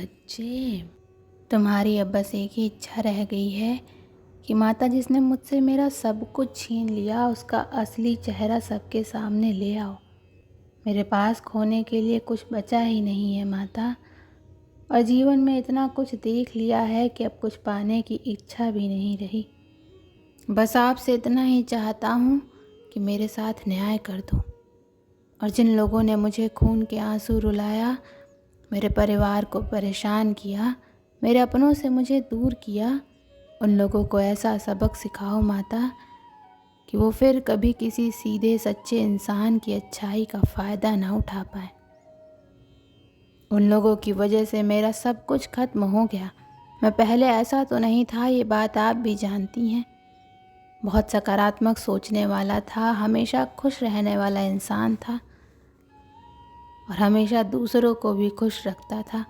बच्चे, तुम्हारी अब बस एक ही इच्छा रह गई है कि माता जिसने मुझसे मेरा सब कुछ छीन लिया उसका असली चेहरा सबके सामने ले आओ। मेरे पास खोने के लिए कुछ बचा ही नहीं है माता, और जीवन में इतना कुछ देख लिया है कि अब कुछ पाने की इच्छा भी नहीं रही। बस आपसे इतना ही चाहता हूँ कि मेरे साथ न्याय कर दो, और जिन लोगों ने मुझे खून के आंसू रुलाया, मेरे परिवार को परेशान किया, मेरे अपनों से मुझे दूर किया, उन लोगों को ऐसा सबक सिखाओ माता कि वो फिर कभी किसी सीधे सच्चे इंसान की अच्छाई का फ़ायदा ना उठा पाए। उन लोगों की वजह से मेरा सब कुछ खत्म हो गया। मैं पहले ऐसा तो नहीं था, ये बात आप भी जानती हैं। बहुत सकारात्मक सोचने वाला था, हमेशा खुश रहने वाला इंसान था, और हमेशा दूसरों को भी खुश रखता था।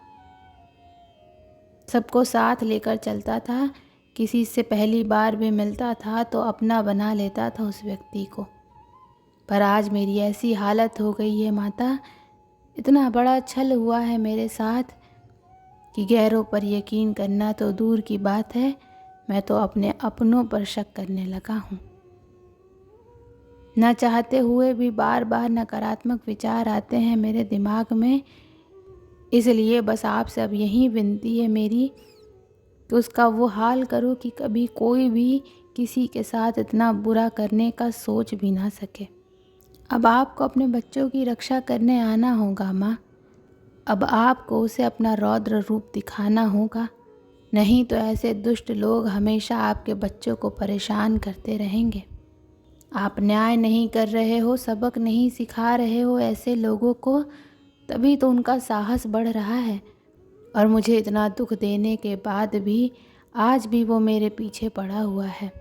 सबको साथ लेकर चलता था, किसी से पहली बार भी मिलता था तो अपना बना लेता था उस व्यक्ति को। पर आज मेरी ऐसी हालत हो गई है माता, इतना बड़ा छल हुआ है मेरे साथ कि गैरों पर यकीन करना तो दूर की बात है, मैं तो अपने अपनों पर शक करने लगा हूँ। न चाहते हुए भी बार बार नकारात्मक विचार आते हैं मेरे दिमाग में। इसलिए बस आपसे अब यही विनती है मेरी कि उसका वो हाल करो कि कभी कोई भी किसी के साथ इतना बुरा करने का सोच भी ना सके। अब आपको अपने बच्चों की रक्षा करने आना होगा माँ। अब आपको उसे अपना रौद्र रूप दिखाना होगा, नहीं तो ऐसे दुष्ट लोग हमेशा आपके बच्चों को परेशान करते रहेंगे। आप न्याय नहीं कर रहे हो, सबक नहीं सिखा रहे हो ऐसे लोगों को, तभी तो उनका साहस बढ़ रहा है। और मुझे इतना दुख देने के बाद भी आज भी वो मेरे पीछे पड़ा हुआ है।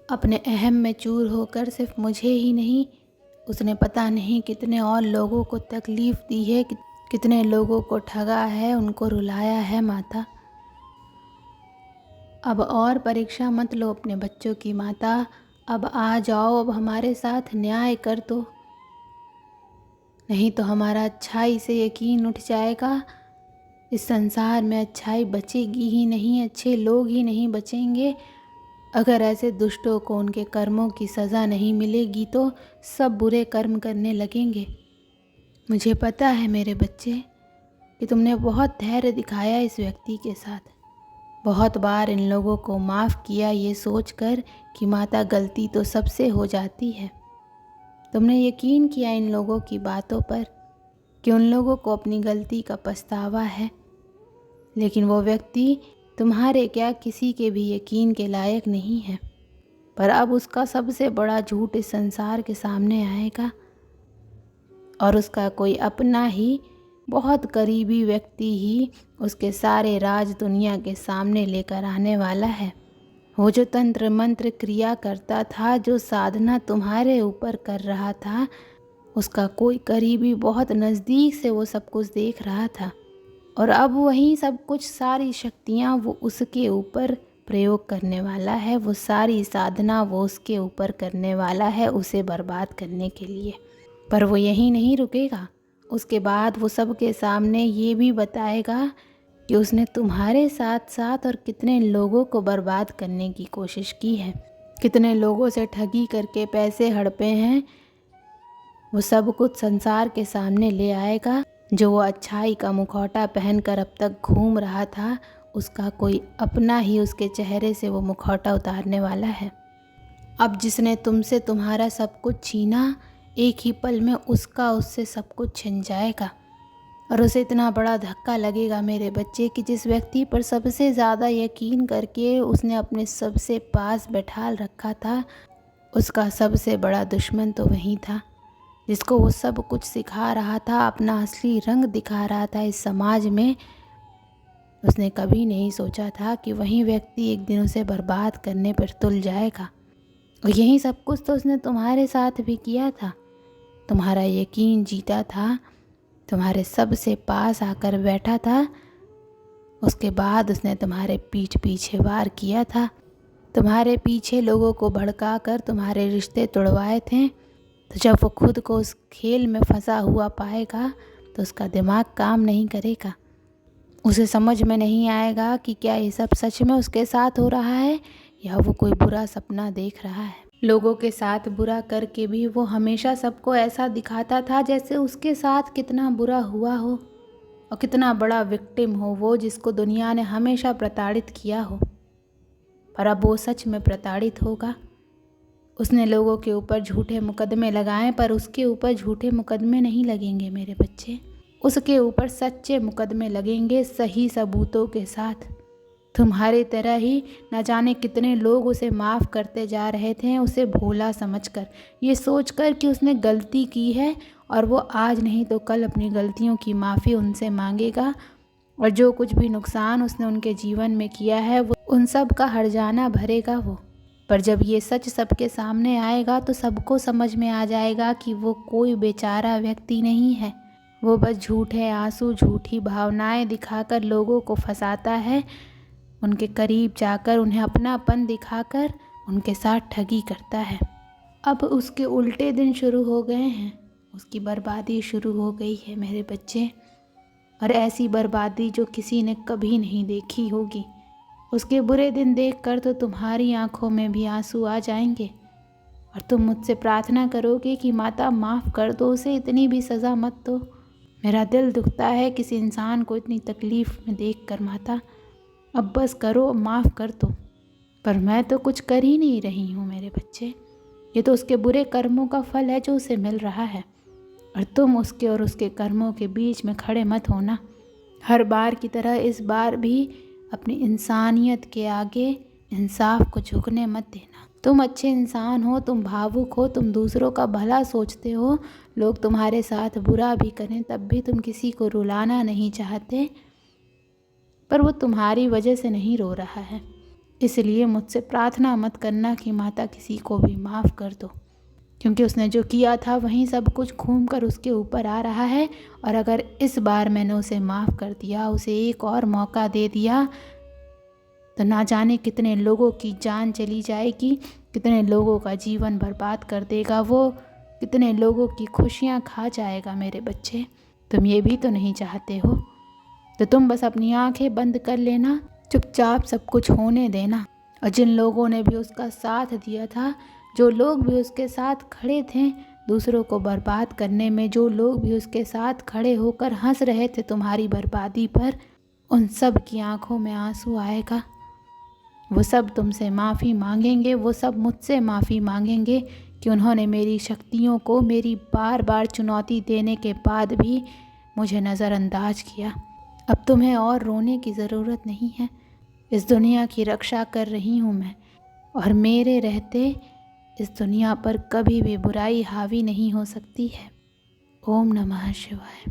अपने अहम में चूर होकर सिर्फ मुझे ही नहीं, उसने पता नहीं कितने और लोगों को तकलीफ़ दी है, कितने लोगों को ठगा है, उनको रुलाया है माता। अब और परीक्षा मत लो अपने बच्चों की माता, अब आ जाओ, अब हमारे साथ न्याय कर दो, नहीं तो हमारा अच्छाई से यकीन उठ जाएगा। इस संसार में अच्छाई बचेगी ही नहीं, अच्छे लोग ही नहीं बचेंगे। अगर ऐसे दुष्टों को उनके कर्मों की सज़ा नहीं मिलेगी तो सब बुरे कर्म करने लगेंगे। मुझे पता है मेरे बच्चे कि तुमने बहुत धैर्य दिखाया इस व्यक्ति के साथ, बहुत बार इन लोगों को माफ़ किया ये सोचकर कि माता गलती तो सबसे हो जाती है। तुमने यकीन किया इन लोगों की बातों पर कि उन लोगों को अपनी गलती का पछतावा है, लेकिन वो व्यक्ति तुम्हारे क्या किसी के भी यकीन के लायक नहीं है। पर अब उसका सबसे बड़ा झूठ इस संसार के सामने आएगा, और उसका कोई अपना ही बहुत करीबी व्यक्ति ही उसके सारे राज दुनिया के सामने लेकर आने वाला है। वो जो तंत्र मंत्र क्रिया करता था, जो साधना तुम्हारे ऊपर कर रहा था, उसका कोई करीबी बहुत नज़दीक से वो सब कुछ देख रहा था, और अब वही सब कुछ सारी शक्तियाँ वो उसके ऊपर प्रयोग करने वाला है। वो सारी साधना वो उसके ऊपर करने वाला है उसे बर्बाद करने के लिए। पर वो यहीं नहीं रुकेगा, उसके बाद वो सबके सामने ये भी बताएगा कि उसने तुम्हारे साथ साथ और कितने लोगों को बर्बाद करने की कोशिश की है, कितने लोगों से ठगी करके पैसे हड़पे हैं। वो सब कुछ संसार के सामने ले आएगा। जो वो अच्छाई का मुखौटा पहनकर अब तक घूम रहा था, उसका कोई अपना ही उसके चेहरे से वो मुखौटा उतारने वाला है। अब जिसने तुमसे तुम्हारा सब कुछ छीना, एक ही पल में उसका उससे सब कुछ छिन जाएगा, और उसे इतना बड़ा धक्का लगेगा मेरे बच्चे कि जिस व्यक्ति पर सबसे ज़्यादा यकीन करके उसने अपने सबसे पास बैठा रखा था, उसका सबसे बड़ा दुश्मन तो वही था। जिसको वो सब कुछ सिखा रहा था, अपना असली रंग दिखा रहा था इस समाज में, उसने कभी नहीं सोचा था कि वही व्यक्ति एक दिन उसे बर्बाद करने पर तुल जाएगा। और यही सब कुछ तो उसने तुम्हारे साथ भी किया था। तुम्हारा यकीन जीता था, तुम्हारे सबसे पास आकर बैठा था, उसके बाद उसने तुम्हारे पीठ पीछे वार किया था, तुम्हारे पीछे लोगों को भड़का कर तुम्हारे रिश्ते तोड़वाए थे। तो जब वो खुद को उस खेल में फंसा हुआ पाएगा तो उसका दिमाग काम नहीं करेगा। उसे समझ में नहीं आएगा कि क्या ये सब सच में उसके साथ हो रहा है या वो कोई बुरा सपना देख रहा है। लोगों के साथ बुरा करके भी वो हमेशा सबको ऐसा दिखाता था जैसे उसके साथ कितना बुरा हुआ हो और कितना बड़ा विक्टिम हो वो, जिसको दुनिया ने हमेशा प्रताड़ित किया हो। पर अब वो सच में प्रताड़ित होगा। उसने लोगों के ऊपर झूठे मुकदमे लगाए, पर उसके ऊपर झूठे मुकदमे नहीं लगेंगे मेरे बच्चे। उसके ऊपर सच्चे मुकदमे लगेंगे, सही सबूतों के साथ। तुम्हारी तरह ही न जाने कितने लोग उसे माफ़ करते जा रहे थे, उसे भोला समझकर, ये सोचकर कि उसने गलती की है और वो आज नहीं तो कल अपनी गलतियों की माफ़ी उनसे मांगेगा, और जो कुछ भी नुकसान उसने उनके जीवन में किया है वो उन सब का हर्जाना भरेगा वो। पर जब ये सच सबके सामने आएगा तो सबको समझ में आ जाएगा कि वो कोई बेचारा व्यक्ति नहीं है। वो बस झूठे आंसू, झूठी भावनाएं दिखाकर लोगों को फंसाता है, उनके करीब जाकर उन्हें अपनापन दिखाकर उनके साथ ठगी करता है। अब उसके उल्टे दिन शुरू हो गए हैं, उसकी बर्बादी शुरू हो गई है मेरे बच्चे, और ऐसी बर्बादी जो किसी ने कभी नहीं देखी होगी। उसके बुरे दिन देखकर तो तुम्हारी आंखों में भी आंसू आ जाएंगे और तुम मुझसे प्रार्थना करोगे कि माता माफ़ कर दो, उसे इतनी भी सज़ा मत दो। मेरा दिल दुखता है किसी इंसान को इतनी तकलीफ़ में देखकर माता, अब बस करो, माफ़ कर दो। पर मैं तो कुछ कर ही नहीं रही हूँ मेरे बच्चे, ये तो उसके बुरे कर्मों का फल है जो उसे मिल रहा है, और तुम उसके और उसके कर्मों के बीच में खड़े मत होना। हर बार की तरह इस बार भी अपनी इंसानियत के आगे इंसाफ को झुकने मत देना। तुम अच्छे इंसान हो, तुम भावुक हो, तुम दूसरों का भला सोचते हो। लोग तुम्हारे साथ बुरा भी करें तब भी तुम किसी को रुलाना नहीं चाहते, पर वो तुम्हारी वजह से नहीं रो रहा है। इसलिए मुझसे प्रार्थना मत करना कि माता किसी को भी माफ़ कर दो, क्योंकि उसने जो किया था वहीं सब कुछ घूम कर उसके ऊपर आ रहा है। और अगर इस बार मैंने उसे माफ़ कर दिया, उसे एक और मौका दे दिया, तो ना जाने कितने लोगों की जान चली जाएगी, कितने लोगों का जीवन बर्बाद कर देगा वो, कितने लोगों की खुशियाँ खा जाएगा मेरे बच्चे। तुम ये भी तो नहीं चाहते हो, तो तुम बस अपनी आंखें बंद कर लेना, चुपचाप सब कुछ होने देना। और जिन लोगों ने भी उसका साथ दिया था, जो लोग भी उसके साथ खड़े थे दूसरों को बर्बाद करने में, जो लोग भी उसके साथ खड़े होकर हंस रहे थे तुम्हारी बर्बादी पर, उन सब की आंखों में आंसू आएगा। वो सब तुमसे माफ़ी मांगेंगे, वो सब मुझसे माफ़ी मांगेंगे कि उन्होंने मेरी शक्तियों को मेरी बार बार चुनौती देने के बाद भी मुझे नज़रअंदाज किया। अब तुम्हें और रोने की ज़रूरत नहीं है। इस दुनिया की रक्षा कर रही हूँ मैं, और मेरे रहते इस दुनिया पर कभी भी बुराई हावी नहीं हो सकती है। ओम नमः शिवाय।